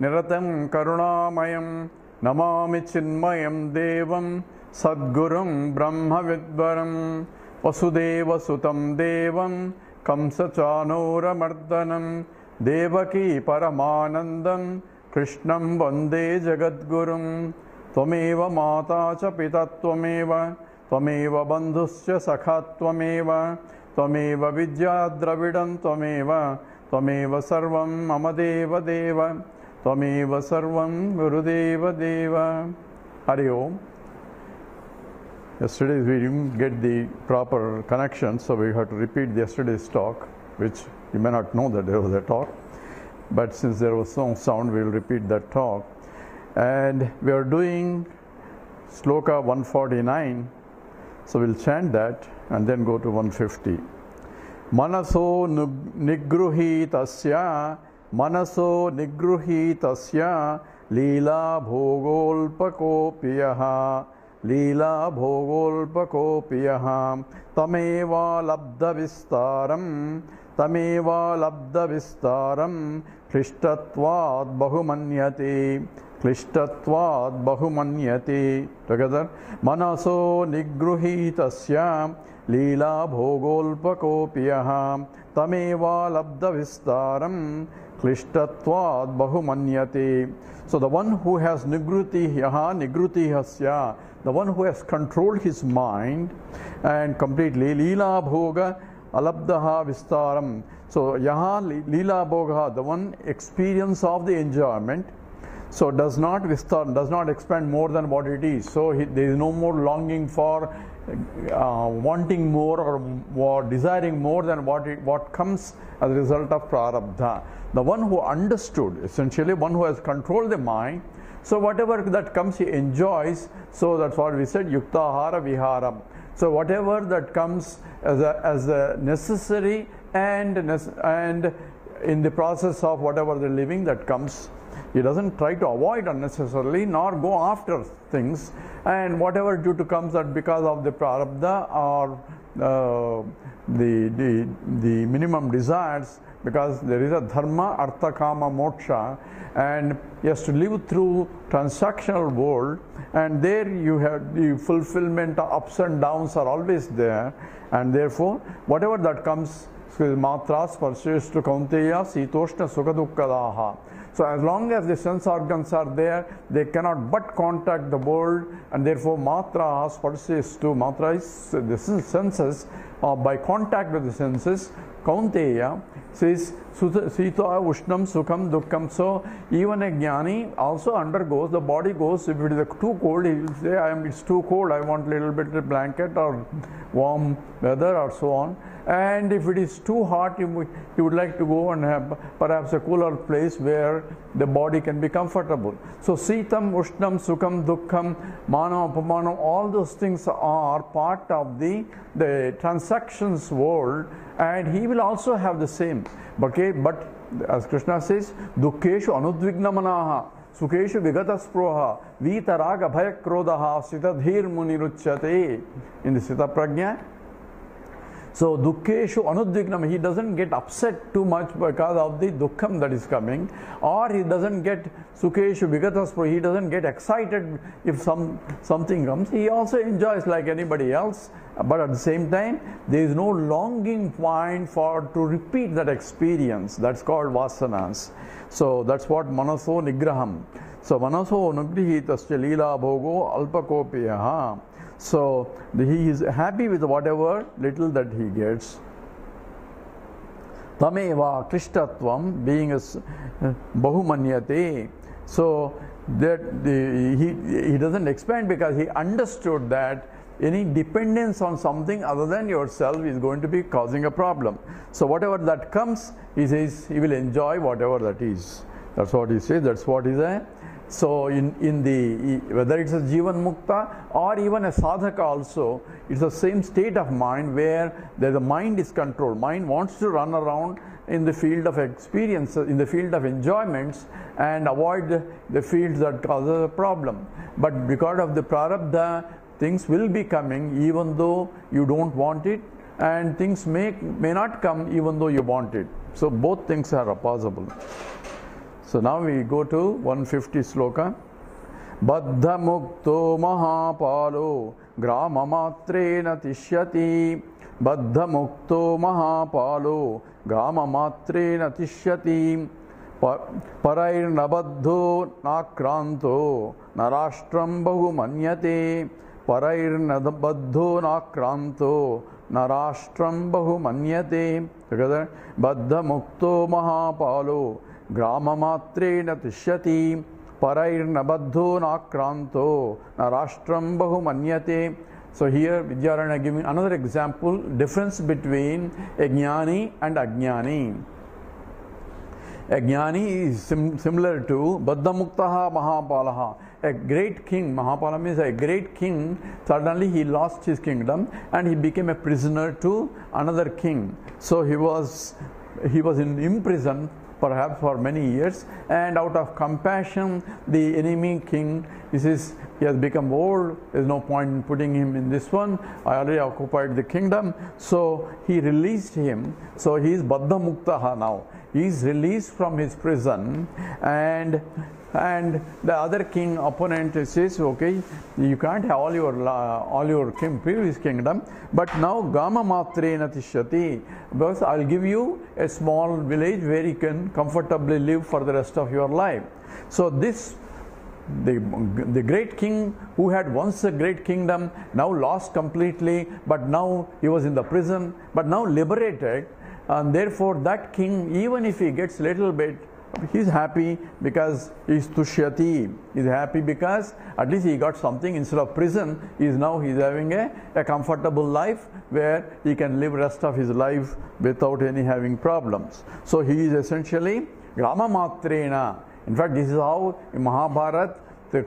Niratam Karunamayam Namami Chinmayam Devam Sadgurum Brahma Vidvaram Vasudeva Sutam Devam Kamsa Chanora Mardanam Devaki Paramanandam Krishnam Vande Jagadgurum Tvameva Mata Cha Pita Tvameva Tvameva Bandhusya Sakha Tvameva Tvameva Vidya Dravidam Tvameva Tvameva Sarvam Mama Deva Deva Tvameva Sarvam Gurudeva Deva. Hari Om. Yesterday we didn't get the proper connection, so we had to repeat yesterday's talk, which you may not know that there was a talk, but since there was no sound, we will repeat that talk. And we are doing Sloka 149, so we'll chant that and then go to 150. Manaso nigruhitasya Leela bhogolpakopiyaha Leela bhogolpakopiyaha Tameva labdha vistaram Klishtatvad bahumanyate. Together. Manaso nigruhitasya Leela bhogolpakopiyaha Tameva labdha vistaram Klishtatvad bahumanyate. So the one who has nigruti hasya, the one who has controlled his mind and completely, Leela bhoga alabdaha vistaram. So yaha Leela bhoga, the one experience of the enjoyment, so does not expand more than what it is. So there is no more longing for wanting more or desiring more than what comes as a result of prarabdha. The one who understood, essentially one who has controlled the mind, so whatever that comes he enjoys. So that's what we said, yuktahara viharam. So whatever that comes as a necessary and in the process of whatever the living that comes, he doesn't try to avoid unnecessarily nor go after things, and whatever due to comes that because of the prarabdha or the minimum desires, because there is a dharma, artha, kama, moksha, and he has to live through transactional world, and there you have the fulfillment, ups and downs are always there, and therefore whatever that comes, matras parsheshtu kaunteya sitoshna sukha dukkadaha. So as long as the sense organs are there, they cannot but contact the world, and therefore matra parsheshtu, matra is the senses, by contact with the senses, kaunteya says sita ushnam sukham dukkam. So even a jnani also undergoes, the body goes, if it is too cold, he will say it's too cold, I want a little bit of blanket or warm weather or so on. And if it is too hot, he would like to go and have perhaps a cooler place where the body can be comfortable. So sitam, ushnam, sukham, dukkam, manam, apamanam, all those things are part of the transactions world, and he will also have the same. Okay, but as Krishna says, dukkeshu anudvignamanaha sukeshu vigatasproha vitaraga bhayakrodaha sitadhir muniruchyate in the Sita Prajna. So dukkeshu anudvignam, he doesn't get upset too much because of the dukkham that is coming, or he doesn't get sukeshu vigatasproha, he doesn't get excited if something comes. He also enjoys like anybody else, but at the same time there is no longing point to repeat that experience. That's called vasanas. So that's what manaso nigraham. So manaso nigrihitasya leela bhogo alpakopiyaha. So he is happy with whatever little that he gets. Tameva krishtatvam, being as bahumanyate. So that he doesn't expand because he understood that any dependence on something other than yourself is going to be causing a problem. So whatever that comes, he says he will enjoy whatever that is. That's what he says. That's what is a. So in the, whether it's a Jivan Mukta or even a Sadhaka also, it's the same state of mind where the mind is controlled. Mind wants to run around in the field of experience, in the field of enjoyments, and avoid the fields that cause a problem. But because of the prarabdha, things will be coming even though you don't want it, and things may not come even though you want it. So both things are possible. So now we go to 150 sloka. Baddha mukto mahapalo grama matrena tishyati. Baddha mukto mahapalo grama matrena tishyati. Parair nabaddho nakranto narashtram bahu manyate. Parair nabaddho nakranto narashtram bahu manyate. Together. Baddha mukto mahapalo grama matrena tishyati. Parair nabaddho nakranto narashtram bahu manyate. So here Vidyaranya giving another example, difference between a jnani and ajnani. A jnani is similar to Baddha muktaha mahapalaha. A great king, Mahapala means a great king, suddenly he lost his kingdom and he became a prisoner to another king. So he was in prison perhaps for many years, and out of compassion the enemy king, he has become old, there is no point in putting him in this one, I already occupied the kingdom, so he released him. So he is Baddha muktaha now, he is released from his prison, and the other king opponent says, okay, you can't have all your previous kingdom, but now gama matrena tishyati, because I'll give you a small village where you can comfortably live for the rest of your life. So this, the great king who had once a great kingdom, now lost completely, but now he was in the prison, but now liberated, and therefore that king, even if he gets little bit, he is happy because he is tushyati. He is happy because at least he got something instead of prison. He is having a comfortable life where he can live rest of his life without any having problems. So he is essentially grama matrena. In fact, this is how in Mahabharata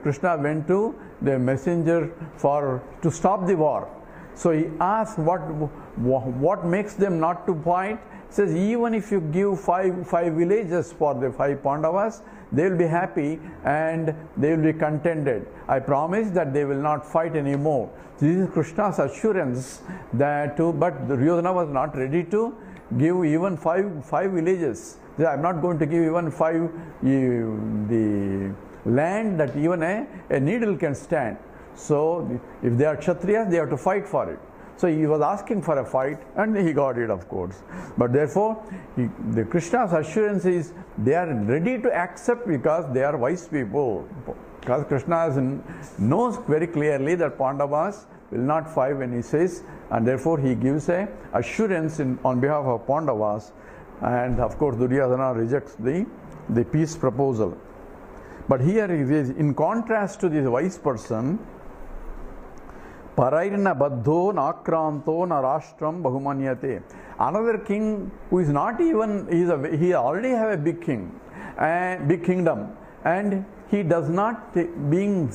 Krishna went to the messenger to stop the war. So he asked what makes them not to fight. Says even if you give five villages for the 5 Pandavas, they will be happy and they will be contented. I promise that they will not fight anymore. This is Krishna's assurance that but Duryodhana was not ready to give even five villages. I am not going to give even 5 the land that even a needle can stand. So if they are Kshatriyas, they have to fight for it. So he was asking for a fight and he got it, of course. But therefore, the Krishna's assurance is they are ready to accept because they are wise people. Because Krishna knows very clearly that Pandavas will not fight when he says, and therefore he gives a assurance on behalf of Pandavas. And of course, Duryodhana rejects the peace proposal. But here, in contrast to this wise person, Parairna baddho nakranto narashtram bahumanyate. Another king who is not even, he already have a big kingdom, and he does not being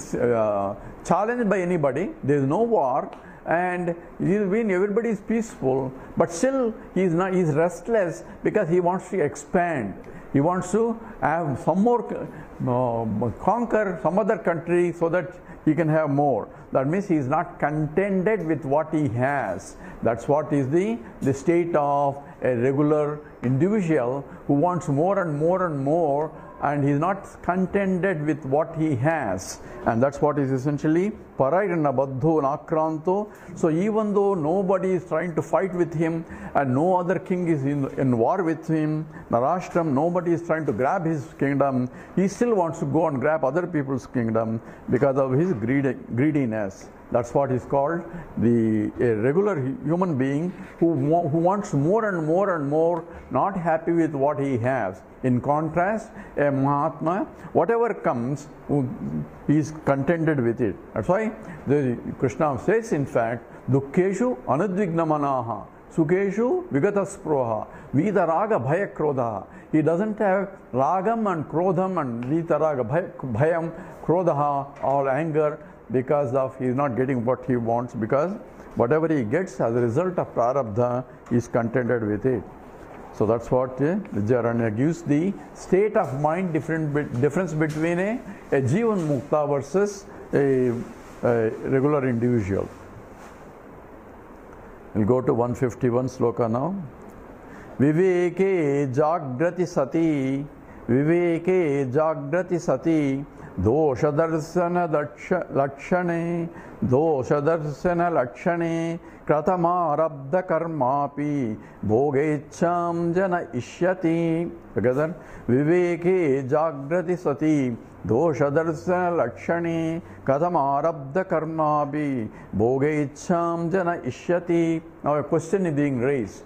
challenged by anybody. There is no war, and everybody is peaceful. But still, he is restless because he wants to expand. He wants to have some more, conquer some other country so that he can have more. That means he is not contented with what he has. That's what is the state of a regular individual who wants more and more and more, and he is not contented with what he has. And that's what is essentially Parairana baddho nakranto. So even though nobody is trying to fight with him and no other king is in war with him, Narashtram, nobody is trying to grab his kingdom, he still wants to go and grab other people's kingdom because of his greediness. That's what is called a regular human being who wants more and more and more, not happy with what he has. In contrast, a Mahatma, whatever comes, he is contented with it. That's why Krishna says, in fact, Dukkeshu anudvignamanaha, Sukeshu vigatasproha, Vidaraga bhaya krodha. He doesn't have ragam and krodham and Vidaraga bhayam, krodha, all anger, because he is not getting what he wants, because whatever he gets as a result of prarabdha, he is contented with it. So that's what Vidyaranya gives the state of mind difference between a Jivan Mukta versus a regular individual. We'll go to 151 sloka now. Viveke jagrati sati viveke jagrati sati dosha darshana lakshane dosha darshana lakshane kratamarabdha karmapi bhogecham jana ishyati. Together, viveke jagrati sati dosha darshana lakshane kratamarabdha karmapi bhogecham jana ishyati. Now a question is being raised.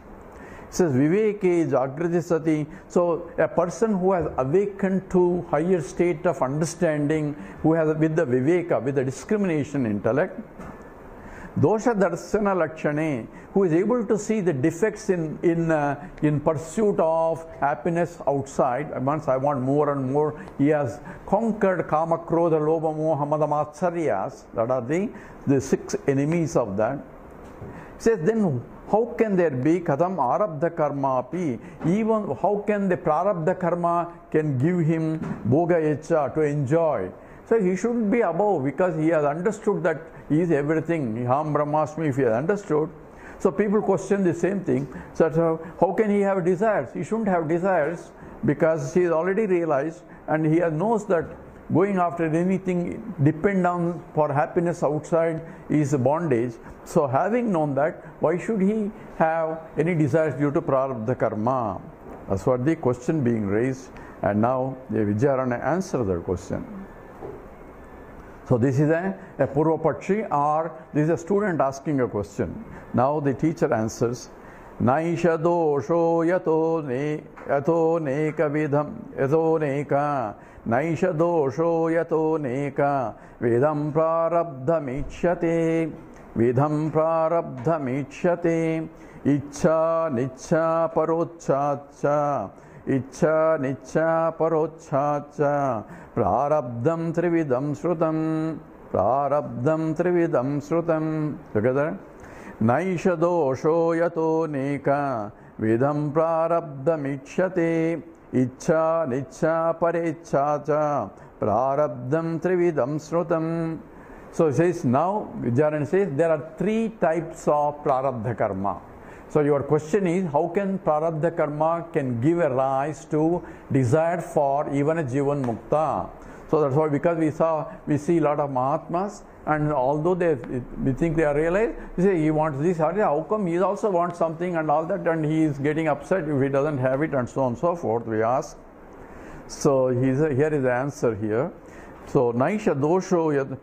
It says viveke jagrati sati. So a person who has awakened to higher state of understanding, who has with the viveka, with the discrimination intellect, dosha darshana lakshane, who is able to see the defects in pursuit of happiness outside. Once I want more and more, he has conquered kama, krodha, lobha, moha, mada, matsaryas. That are the 6 enemies of that. It says then, how can there be kadam arabdha karma api? Even how can the prarabdha karma can give him bhoga echa, to enjoy? So he shouldn't be above, because he has understood that he is everything. Ham brahmasmi, if he has understood. So people question the same thing. So how can he have desires? He shouldn't have desires, because he has already realized and he knows that going after anything depend on for happiness outside is a bondage. So having known that, why should he have any desires due to prarabdha karma? That's what the question being raised, and now the Vidyaranya answers that question. So this is a Purvapakshi, or this is a student asking a question. Now the teacher answers, Naisha dosho yato neka vidham yato neka Naisha dosho yato neka vidham prarabdhamichyate Ichcha nichcha parochacha Ichcha nichcha parochacha Prarabdham trividam srutam. Together. Naisha dosho yato neka vidham prarabdhamichyate Ichcha nichcha parechacha Prarabdham trividam srutam. So it says, now Vidyaranya says there are 3 types of prarabdha karma. So your question is, how can prarabdha karma can give a rise to desire for even a Jivan Mukta? So that's why, because we see a lot of Mahatmas, and although we think they are realized, we say he wants this, how come he also wants something and all that, and he is getting upset if he doesn't have it, and so on and so forth, we ask. So here is the answer here. So Naisha dosho,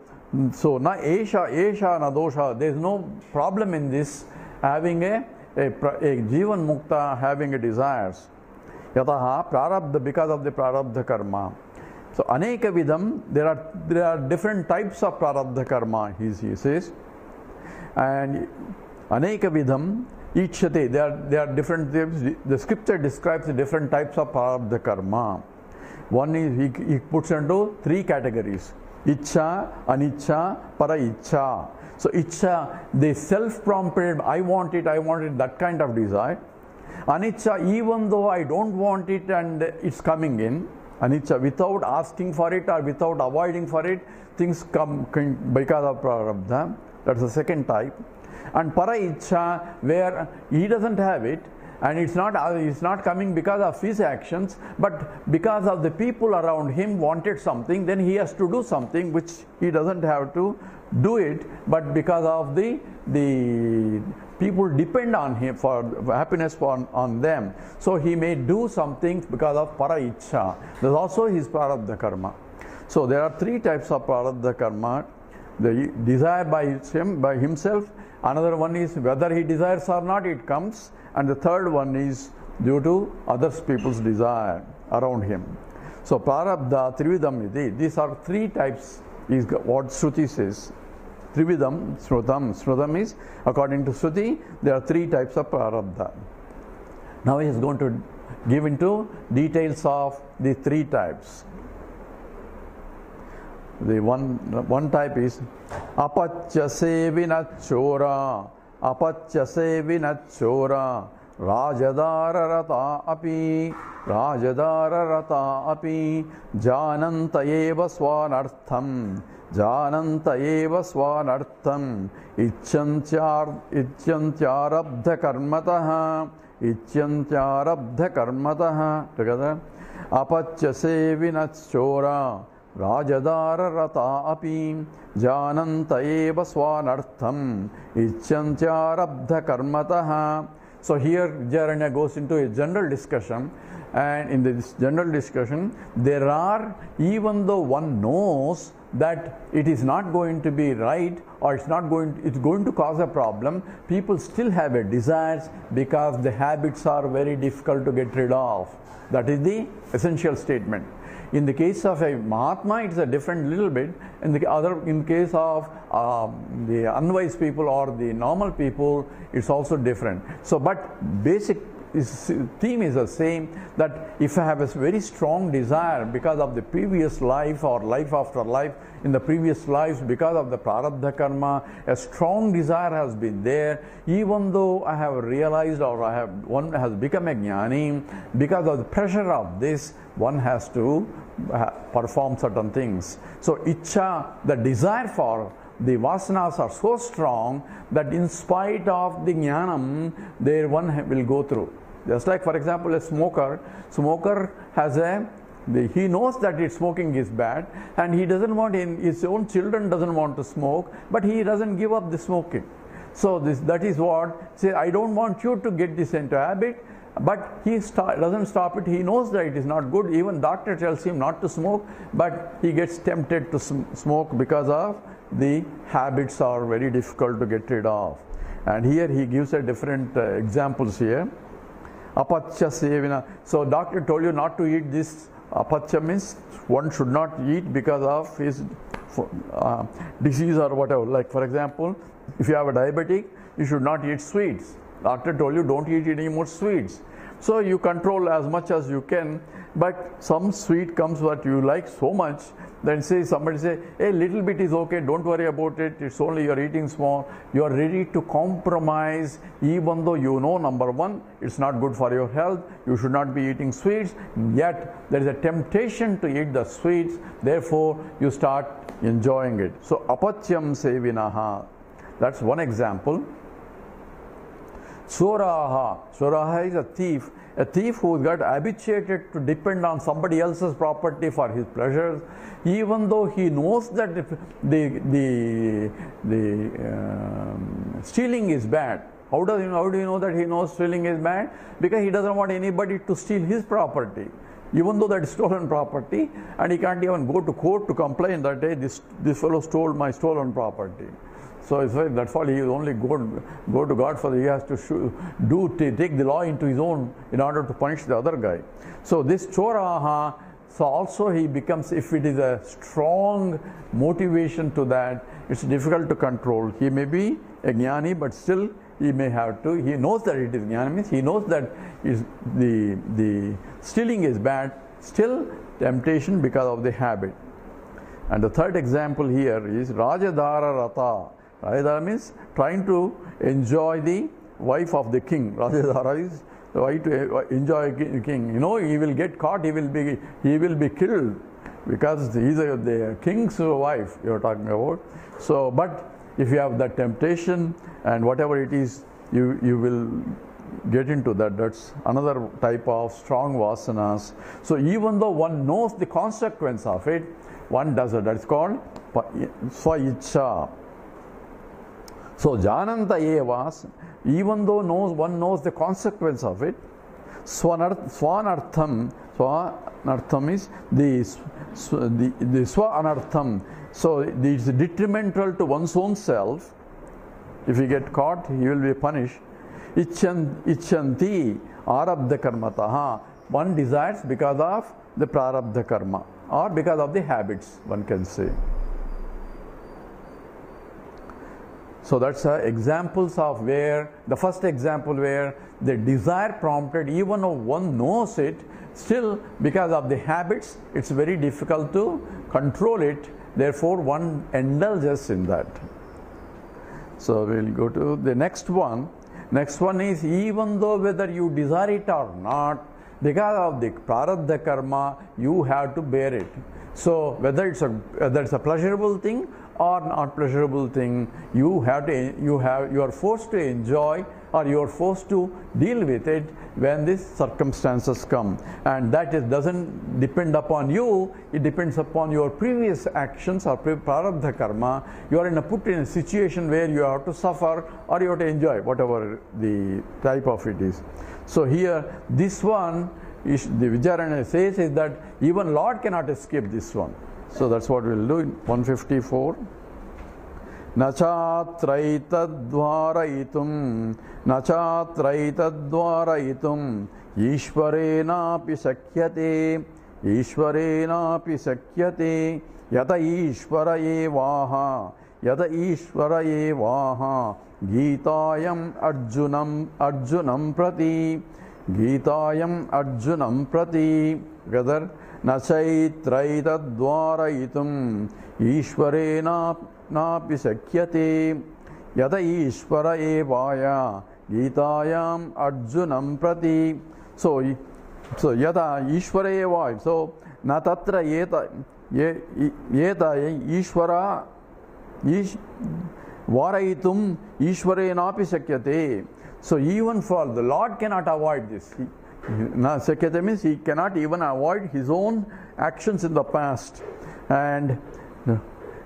so na esha na dosha, there is no problem in this, having a Jivan Mukta having a desires. Yataha prarabdha, because of the prarabdha karma. So aneka vidham, there are different types of prarabdha karma, he says, and aneka vidham ichyate, there are different types. The scripture describes the different types of prarabdha karma. One is, he puts into 3 categories: Ichcha, Anichcha, Para Ichcha. So Ichcha, the self-prompted, I want it, that kind of desire. Anichcha, even though I don't want it and it's coming in. Anichcha, without asking for it or without avoiding for it, things come because of prarabdha. That's the second type. And Para Ichcha, where he doesn't have it, and it's not coming because of his actions, but because of the people around him wanted something, then he has to do something which he doesn't have to do it, but because of the people depend on him for happiness on them. So he may do something because of para ichcha. There's also his prarabdha karma. So there are 3 types of prarabdha karma. The desire by himself. Another one is whether he desires or not, it comes. And the third one is due to other people's desire around him. So prarabdha, trividam iti. These are 3 types, is what Shruti says. Trividam, Shrutam. Shrutam is, according to Shruti, there are 3 types of prarabdha. Now he is going to give into details of the 3 types. The one type is apachyase vinachora, apachyase vinachora, rajadara rata api, jananta eva swanartham, ichantyarabdha karmataha, Together, Apachya sevinachora Rajadara rata api Jananta eva swanartham Ichantyarabdha karmataha. So here Vidyaranya goes into a general discussion, and in this general discussion there are, even though one knows that it is not going to be right or it's going to cause a problem, people still have a desires because the habits are very difficult to get rid of. That is the essential statement. In the case of a Mahatma, it's a different little bit. In the case of the unwise people or the normal people, it's also different. So, but basic theme is the same, that if I have a very strong desire because of the previous life or life after life, in the previous lives because of the prarabdha karma, a strong desire has been there, even though I have realized or one has become a jnani, because of the pressure of this, one has to perform certain things. So ichcha, the desire for the vasanas are so strong that in spite of the jnanam, there one will go through. Just like, for example, a smoker has he knows that smoking is bad, and he doesn't want, his own children doesn't want to smoke, but he doesn't give up the smoking. So that is what, say, I don't want you to get this into habit, but he doesn't stop it. He knows that it is not good. Even doctor tells him not to smoke, but he gets tempted to smoke because of the habits are very difficult to get rid of. And here he gives a different examples here. Apachya sevina. So doctor told you not to eat this. Apachya means one should not eat because of his disease or whatever. Like, for example, if you have a diabetic, you should not eat sweets. Doctor told you don't eat any more sweets. So you control as much as you can, but some sweet comes that you like so much, then somebody say, a little bit is okay, don't worry about it, it's only you're eating small. You are ready to compromise, even though you know, number one, it's not good for your health, you should not be eating sweets, yet there is a temptation to eat the sweets, therefore you start enjoying it. So apachyam sevinaha, that's one example. Choraha is a thief who got habituated to depend on somebody else's property for his pleasures, even though he knows that the stealing is bad. How do you know that he knows stealing is bad? Because he doesn't want anybody to steal his property, even though that is stolen property, and he can't even go to court to complain that, hey, this fellow stole my stolen property. So that's why he only go to God for he has to take the law into his own in order to punish the other guy. So this choraha, so also he becomes, if it is a strong motivation to that, it's difficult to control. He may be a jnani, but still he may have to. He knows that it is jnana, means he knows that the stealing is bad, still temptation because of the habit. And the third example here is Rajadara Rata. Rajadara means trying to enjoy the wife of the king. Rajadara is trying to enjoy the king. You know, he will get caught, he will be killed because he is the king's wife you are talking about. So, but if you have that temptation and whatever it is, you will get into that. That's another type of strong vasanas. So even though one knows the consequence of it, one does it. That's called swa-ichcha. So jananta evas, even though one knows the consequence of it, swanartham is the swa-anartham. So it's detrimental to one's own self. If he get caught, he will be punished. Icchanti arabdha karmataha. One desires because of the prarabdha karma or because of the habits, one can say. So that's examples of where, the first example where the desire prompted, even though one knows it, still because of the habits, it's very difficult to control it. Therefore, one indulges in that. So we'll go to the next one. Next one is, even though whether you desire it or not, because of the prarabdha karma, you have to bear it. So whether it's a pleasurable thing or not pleasurable thing, you are forced to enjoy or you are forced to deal with it when these circumstances come. And that doesn't depend upon you, it depends upon your previous actions or prarabdha karma. You are put in a situation where you have to suffer or you have to enjoy, whatever the type of it is. So here, this one, the Vidyaranya says is that even Lord cannot escape this one. So that's what we'll do in 154. Nachatraitadvarayitum Ishvarenapi sakyate Yata Ishvara evaha Gitayam Arjunam prati together. Nachaitraitadvarayitum Ishvarena napi sakyate Yada Ishvara evaya Gitayam Arjunam prati. So Yada Ishvara evaya. So Natatra yeta Ishvara Varayitum Ishvarenapi sakyate. So even for the Lord cannot avoid this. Sakyate means he cannot even avoid his own actions in the past. And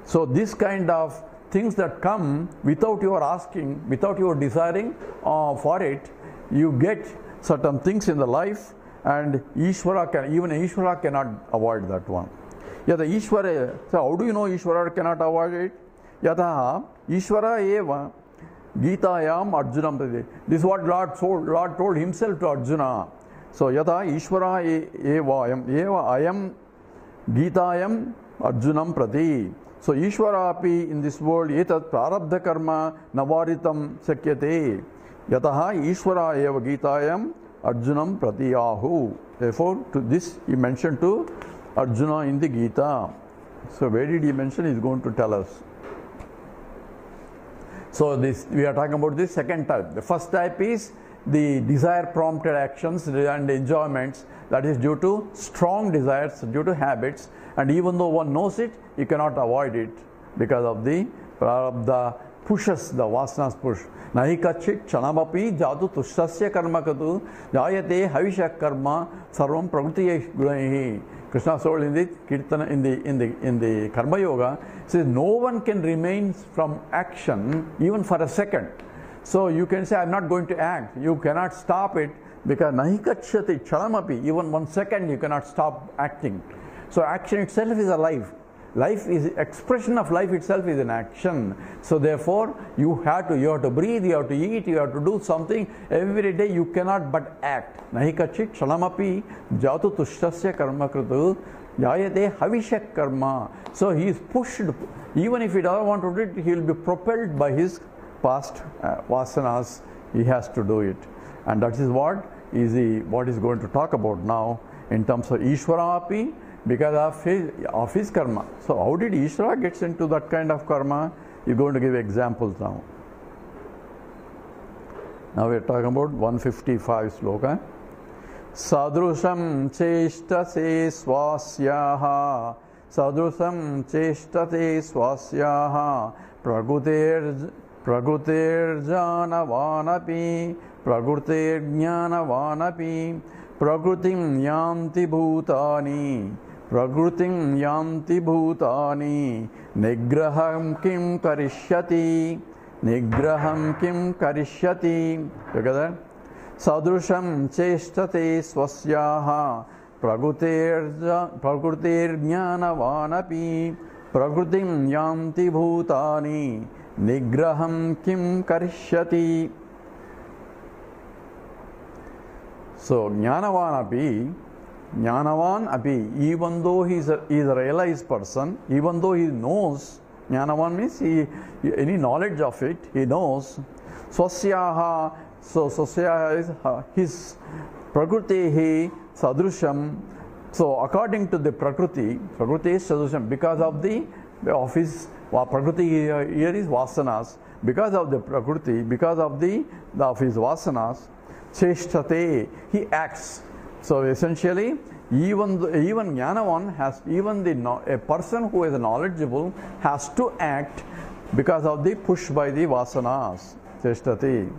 so this kind of things that come without your asking, without your desiring for it, you get certain things in the life, and even Ishvara cannot avoid that one. Yata Ishvara, so how do you know Ishvara cannot avoid it? Yata Ishvara eva Gitayam Arjunam prati. This is what Lord told himself to Arjuna. So Yata Ishvara eva ayam Gitayam Arjunam prati. So Ishvara api in this world etat prarabdha karma navaritam sakyate. Yataha Ishvara eva Gitayam Arjunam prati ahu. Therefore, to this he mentioned to Arjuna in the Gita. So where did he mention? He is going to tell us. So this we are talking about this second type. The first type is the desire prompted actions and enjoyments, that is due to strong desires, due to habits, and even though one knows it, you cannot avoid it because of the pushes, the vasanas push. Nahi kachit chanamapi jatu tushtasya karmakatu jayate havisha karma sarvam prakriti gunahi. Krishna told in the Kirtana, in the Karma Yoga, says no one can remain from action even for a second. So you can say, I'm not going to act. You cannot stop it because nahi kachyati chanamapi, even 1 second you cannot stop acting. So action itself is a life. Life is expression of life itself is an action. So therefore you have to breathe, you have to eat, you have to do something every day. You cannot but act. Nahi kachit shalamapi jatu tushtasya karma krutu jayate havishak karma. So he is pushed. Even if he doesn't want to do it, he will be propelled by his past vasanas. He has to do it, and that is what is going to talk about now in terms of Ishvara api, because of his karma. So how did Ishvara gets into that kind of karma? You're going to give examples now. Now we are talking about 155 sloka. Sadrusham cheshtase swasyaha Sadrusham chestate swasyaha Praguter janavanapi Praguter jnanavanapi Prakritim yanti bhutani Prakritim yanti bhutani Nigraham kim karishyati Nigraham kim karishyati. Together. Sadrusham chestate swasyaha Praguter jnanavanapi Prakritim yanti bhutani Nigraham kim karishyati. So Jnanavan api, even though he is a realized person, even though he knows, Jnanavan means any knowledge of it, he knows. Swasyaha, so Swasyaha is his Prakriti Sadrusham. So according to the Prakriti is Sadrusham, because of his Prakriti here is Vasanas, because of the Prakriti, because of his Vasanas, Cheshtate, he acts. So essentially, even Jnanavan has, a person who is knowledgeable has to act because of the push by the Vasanas. Cheshtate.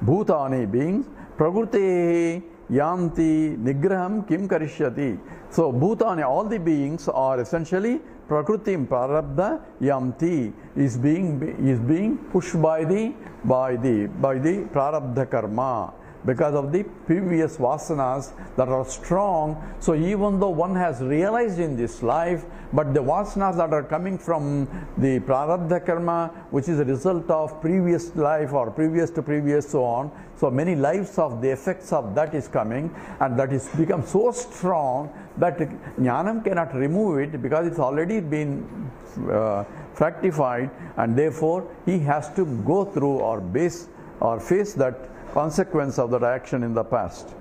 Bhutani beings, Prakriti yanti nigraham kim karishyati. So Bhutani, all the beings are essentially Prakriti prarabdha yanti, is being pushed by the prarabdha karma, because of the previous vasanas that are strong. So even though one has realized in this life, but the vasanas that are coming from the prarabdha karma, which is a result of previous life or previous to previous, so on, so many lives of the effects of that is coming, and that is become so strong that jnanam cannot remove it, because it's already been fructified, and therefore he has to go through or face that consequence of that action in the past.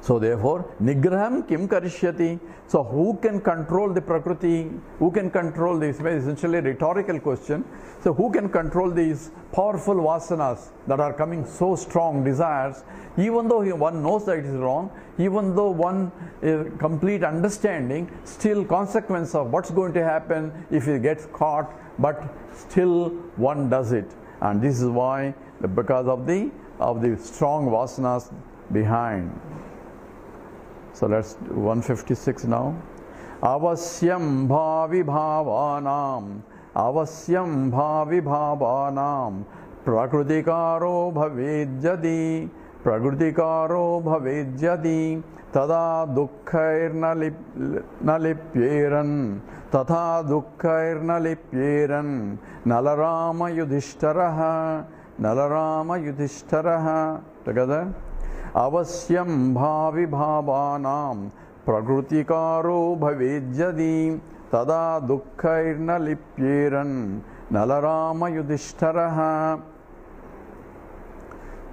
So therefore, nigraham kim karishyati. So who can control the Prakriti? Who can control this? Essentially a rhetorical question. So who can control these powerful vasanas that are coming, so strong desires, even though one knows that it is wrong, even though one complete understanding, still consequence of what's going to happen if he gets caught, but still one does it. And this is why, because of the strong vasanas behind. So let's 156 now. Avasyam bhavi bhavanam, avasyam bhavi bhavanam, prakritikaro bhavedyadi, prakritikaro bhavedyadi, tada dukkhair nalipyeran, tatha dukkhair nalipyeran, nalarama yudhishtaraha, together. Avasyam bhavi bhavanam, prakritikaro bhavedyadi, tada dukkhair nalipyeran, nalarama yudhishtaraha.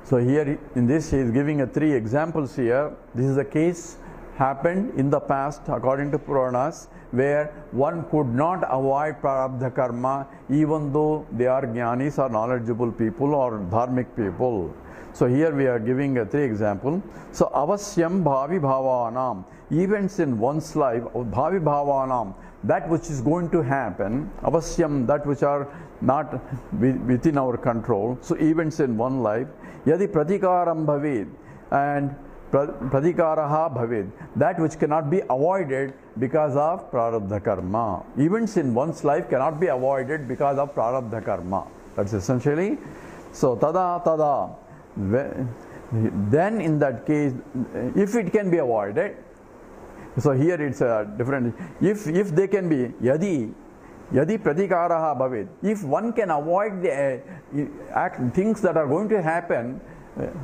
So here in this he is giving 3 examples here. This is a case happened in the past according to Puranas, where one could not avoid prarabdha karma even though they are jnanis or knowledgeable people or dharmic people. So here we are giving 3 examples. So avasyam bhavi bhavanam, events in one's life, bhavi bhavanam, that which is going to happen, avasyam, that which are not within our control. So events in one life, yadi pratikaram bhavid, and pratikaraha bhavid, that which cannot be avoided because of prarabdha karma. Events in one's life cannot be avoided because of prarabdha karma. That's essentially. So tada, then in that case, if it can be avoided, so here it's a different, if they can be, yadi pratikaraha bhavid, if one can avoid the things that are going to happen,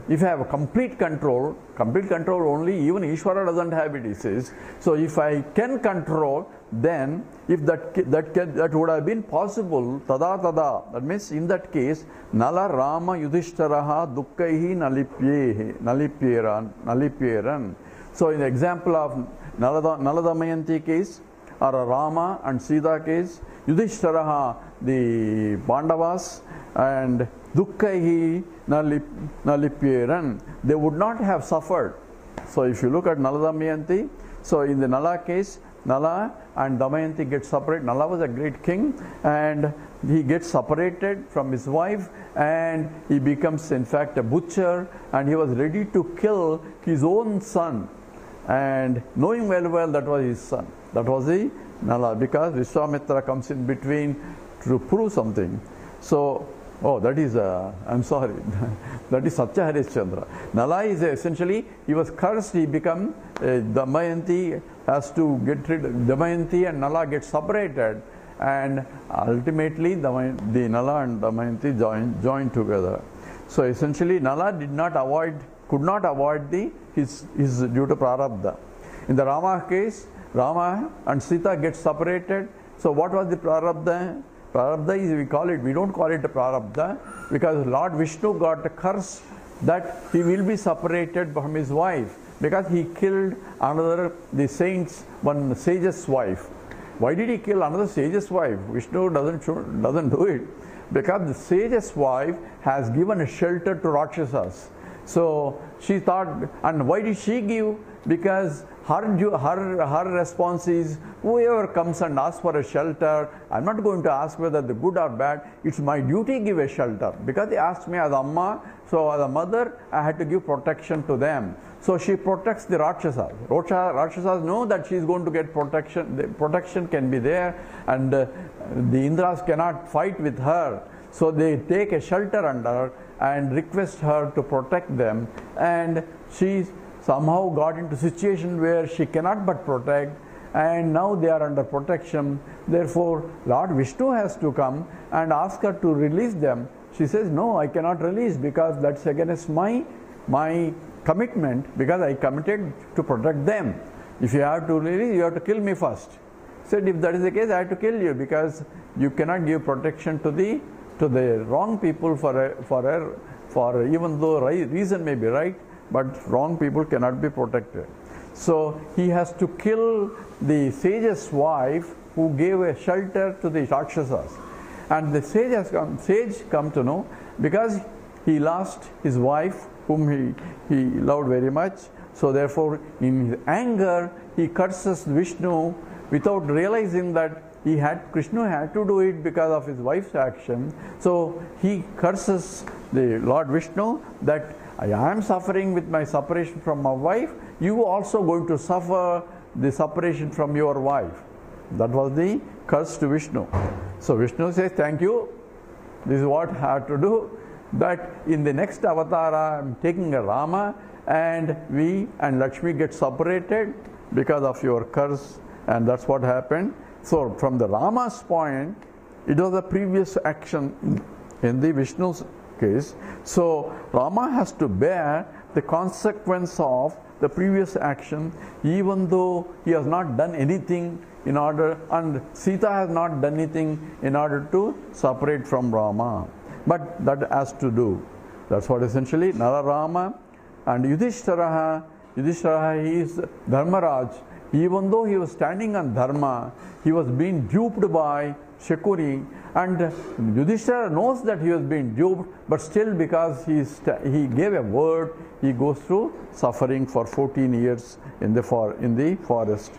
if I have complete control only, even Ishvara doesn't have it, he says. So if I can control, then if that would have been possible, tada, that means in that case, nala rama yudhishtaraha dukkaihi nalipyeran. So in the example of Nala Damayanti case, or a Rama and Sita case, Yudhishtharaha, the Pandavas, and Dukkaihi nalipyeran, they would not have suffered. So if you look at Nala Damayanti, so in the Nala case, Nala and Damayanti get separated. Nala was a great king, and he gets separated from his wife, and he becomes in fact a butcher, and he was ready to kill his own son, and knowing well that was his son. That was the Nala, because Vishwamitra comes in between to prove something. So, that is, I'm sorry, that is Satya Harishchandra. Nala is essentially, he was cursed, he become, Damayanti has to get rid of, Damayanti and Nala get separated, and ultimately the Nala and Damayanti join together. So essentially Nala could not avoid his due to prarabdha. In the Rama case, Rama and Sita get separated. So what was the prarabdha? Prarabdha is, we don't call it a prarabdha, because Lord Vishnu got a curse that he will be separated from his wife, because he killed the saint's, one sage's wife. Why did he kill another sage's wife? Vishnu doesn't do it, because the sage's wife has given a shelter to Rakshasas. So she thought, and why did she give because her response is, whoever comes and asks for a shelter, I'm not going to ask whether they're good or bad. It's my duty to give a shelter. Because they asked me as Amma, so as a mother, I had to give protection to them. So she protects the Rakshasas. Rakshasas know that she is going to get protection. The protection can be there, and the Indras cannot fight with her. So they take a shelter under her and request her to protect them. And she somehow got into a situation where she cannot but protect, and now they are under protection. Therefore, Lord Vishnu has to come and ask her to release them. She says, no, I cannot release because that's against my commitment, because I committed to protect them. If you have to release, you have to kill me first. He said, if that is the case, I have to kill you, because you cannot give protection to the wrong people for even though reason may be right, but wrong people cannot be protected. So he has to kill the sage's wife who gave a shelter to the Rakshasas. And the sage come to know, because he lost his wife whom he loved very much. So therefore, in his anger, he curses Vishnu without realizing that Krishna had to do it because of his wife's action. So he curses the Lord Vishnu that I am suffering with my separation from my wife. You also going to suffer the separation from your wife. That was the curse to Vishnu. So Vishnu says, thank you. This is what I have to do. That in the next avatar I am taking a Rama, and we and Lakshmi get separated because of your curse, and that's what happened. So from the Rama's point, it was a previous action in the Vishnu's case. So Rama has to bear the consequence of the previous action, even though he has not done anything in order, and Sita has not done anything in order to separate from Rama. But that has to do. That's what essentially Nara Rama and Yudhishthira, he is Dharmaraj. Even though he was standing on Dharma, he was being duped by Shakuri, and Yudhishthira knows that he was being duped, but still because he gave a word, he goes through suffering for 14 years in the forest,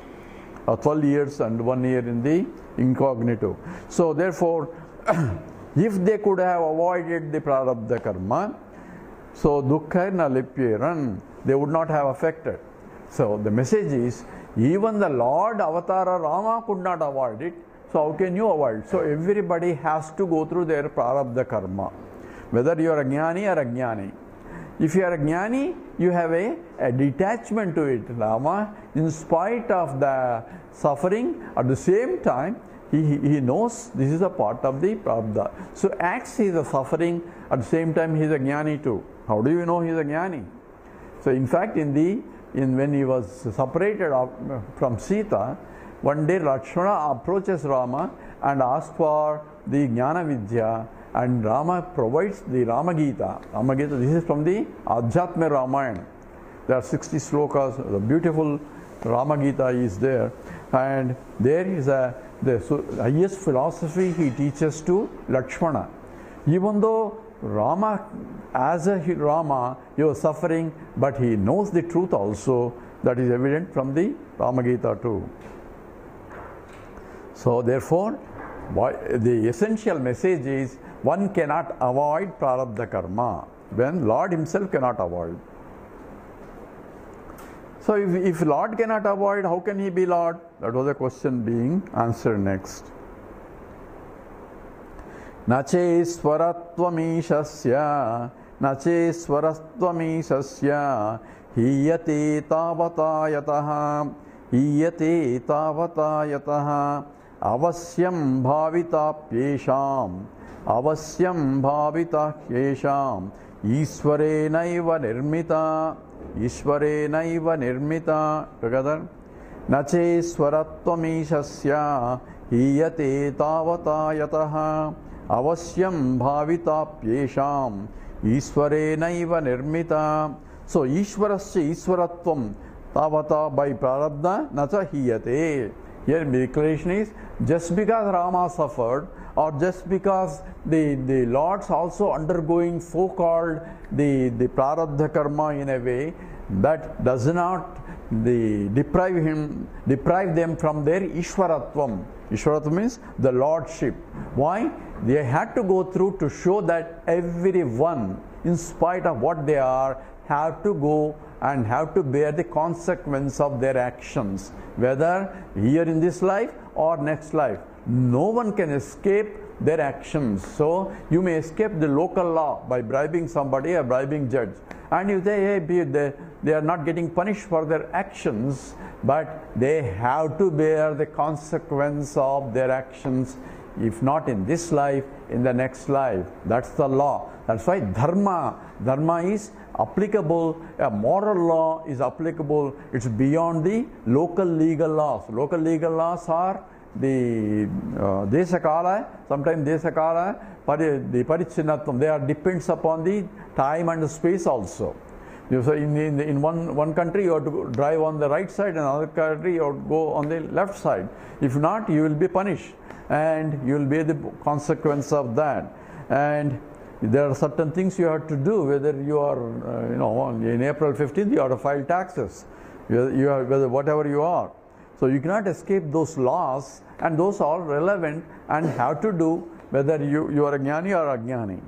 12 years and 1 year in the incognito. So therefore, if they could have avoided the prarabdha karma, so dukkha na lipyeran, they would not have affected. So the message is, even the Lord Avatara Rama could not avoid it, so how can you avoid? So everybody has to go through their prarabdha karma, whether you are a jnani or ajnani. If you are a jnani, you have a detachment to it. Rama, in spite of the suffering, at the same time, he knows this is a part of the prarabdha. So acts he is a suffering, at the same time he is a jnani too. How do you know he is a jnani? So in fact, when he was separated from Sita, one day Lakshmana approaches Rama and asks for the Jnana Vidya, and Rama provides the Rama Gita. Rama Gita, this is from the Adhyatma Ramayana. There are 60 slokas, the beautiful Rama Gita is there, and there is the highest philosophy he teaches to Lakshmana. Even though Rama, as a Rama, he was suffering, but he knows the truth also. That is evident from the Rama Gita too. So therefore, the essential message is, one cannot avoid prarabdha karma when Lord himself cannot avoid. So if Lord cannot avoid, how can he be Lord? That was a question being answered next. Nache swarattvamishasya, nache swarattvamishasya, hiyate tavatayataha, hiyate tavatayataha, avasyam bhavitapyesham, avasyam bhavitahyesham, ishvarenaiva nirmita, ishvarenaiva nirmita. Together. Nache swarattvamishasya, hiyate tavatayataha, avasyam bhavitapyesham, ishvarenaiva nirmita. So ishvarasya ishvaratvam tavata, by prarabdha nacha hiyate. Here the declaration is, just because Rama suffered, or just because the Lords also undergoing so-called the prarabdha karma in a way, that does not deprive them from their Ishwaratvam. Ishwaratvam means the Lordship. Why? They had to go through to show that everyone, in spite of what they are, have to go and have to bear the consequence of their actions, whether here in this life or next life. No one can escape their actions. So you may escape the local law by bribing somebody or bribing judge, and you say, hey, they are not getting punished for their actions, but they have to bear the consequence of their actions, if not in this life, in the next life. That's the law. That's why dharma is applicable. A moral law is applicable. It's beyond the local legal laws. Local legal laws are the desakala, sometimes desakala, the parichinnatam. They are depends upon the time and space also. So in one country you have to drive on the right side, in another country you have to go on the left side. If not, you will be punished, and you will bear the consequence of that. And there are certain things you have to do, whether you are, in April 15th you have to file taxes, whether whatever you are. So you cannot escape those laws, and those are relevant and have to do whether you are a jnani or a ajnani.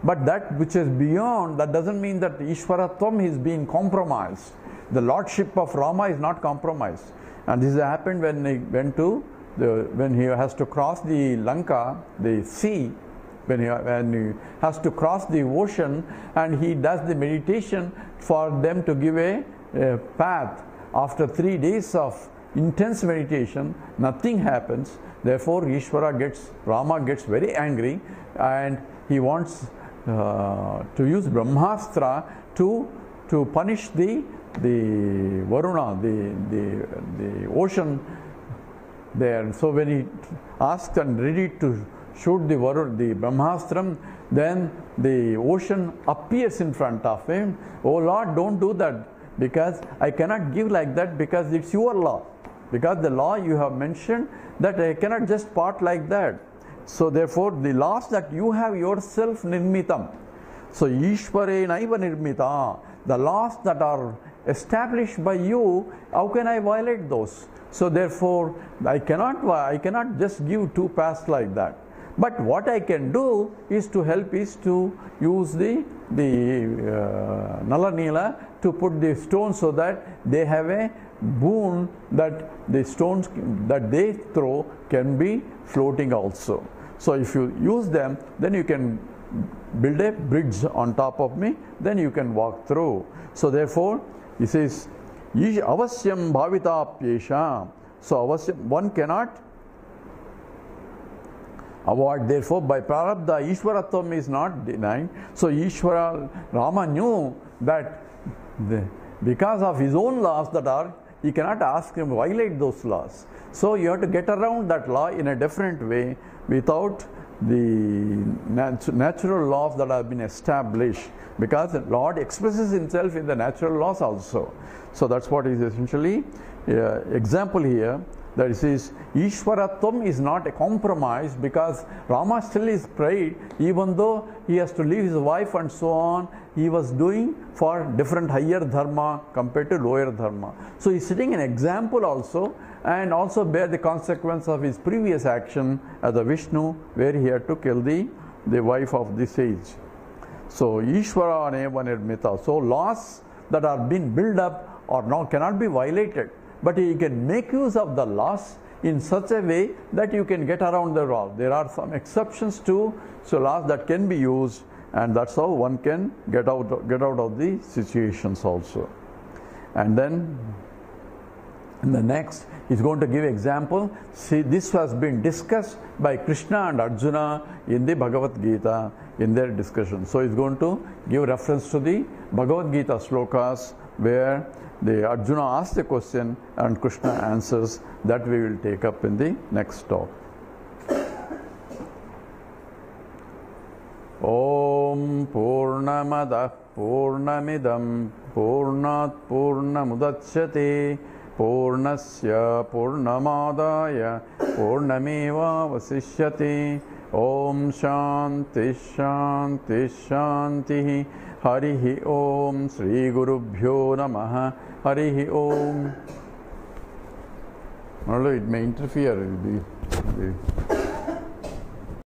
But that which is beyond, that doesn't mean that Ishwaratvam is being compromised. The lordship of Rama is not compromised. And this happened when he went to, when he has to cross the Lanka, the sea, when he has to cross the ocean, and he does the meditation for them to give a path. After 3 days of intense meditation, nothing happens. Therefore Rama gets very angry, and he wants to use Brahmastra to punish the Varuna, the ocean there. So when he asked and ready to shoot the Brahmastram, then the ocean appears in front of him. Oh Lord, don't do that, because I cannot give like that, because it's your law. Because the law you have mentioned that I cannot just part like that. So therefore the laws that you have yourself nirmitam. So Ishvare naiva nirmita. The laws that are established by you, how can I violate those? So therefore I cannot just give two paths like that. But what I can do is to help, is to use the Nala Nila to put the stones, so that they have a boon that the stones that they throw can be floating also. So if you use them, then you can build a bridge on top of me, then you can walk through. So therefore he says avasyam bhavitapyesha. So avasyam, one cannot avoid. Therefore by prarabdha, Ishwaratvam is not denied. So Rama knew that because of his own laws that are, he cannot ask him to violate those laws. So you have to get around that law in a different way, without the natural laws that have been established, because the Lord expresses himself in the natural laws also. So that's what is essentially example here, that it says Ishwaratvam is not a compromise, because Rama still is pride, even though he has to leave his wife and so on. He was doing for different higher dharma compared to lower dharma. So he's setting an example also, and also bear the consequence of his previous action as a Vishnu, where he had to kill the wife of the sage. So Ishvara neva nirmita. So laws that are being built up or not cannot be violated, but you can make use of the laws in such a way that you can get around the law. There are some exceptions to laws that can be used, and that's how one can get out of the situations also. And then in the next, he's going to give example. See, this has been discussed by Krishna and Arjuna in the Bhagavad Gita in their discussion. So he's going to give reference to the Bhagavad Gita slokas, where the Arjuna asks the question and Krishna answers. That we will take up in the next talk. Om Purnamadah Purnamidam Purnat Purnamudachyate Purnasya Purnamadaya Purnameva Vasishyate. Om Shanti Shanti Shanti. Harihi Om. Sri Gurubhyo Namaha. Harihi Om. Although it may interfere with the